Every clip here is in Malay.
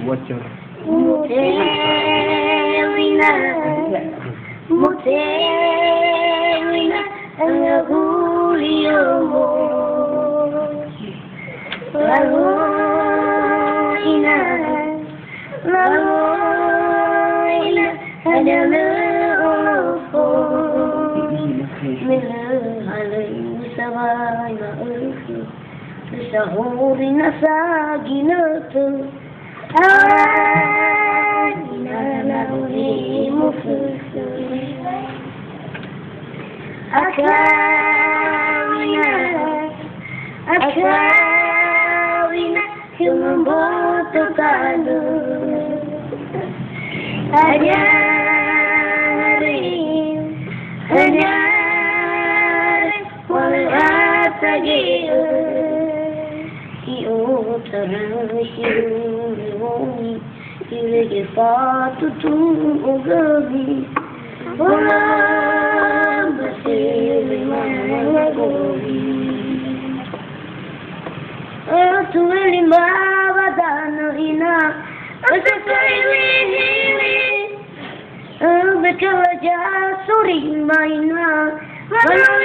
bocor. Mutelina, mutelina, angahuliomo. Laluina, laluina, ada leopo. Mila halai sabai ma'ufu, sahuri nasagi natu. Awalina lauri mufufu, akawina kumbutukanu. Ajarin walau atagiu tersiuni ilagi patutung ugabi bolam bersiri managobi tueli mabadana ina asataiwi bekerja suri maina walau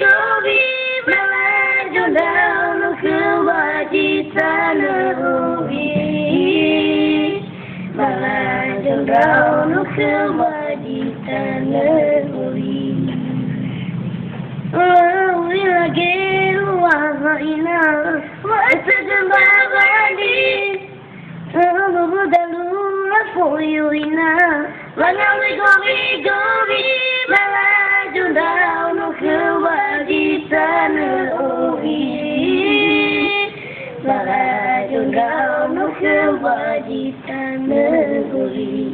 gobi melaju dalam kewajiban ubi melaju dalam kewajiban ubi lagi wahina wasejambabadi berbudalula foyuina walau gobi melaju dalam kewajiban ubi melaju dalam kewajiban ubi.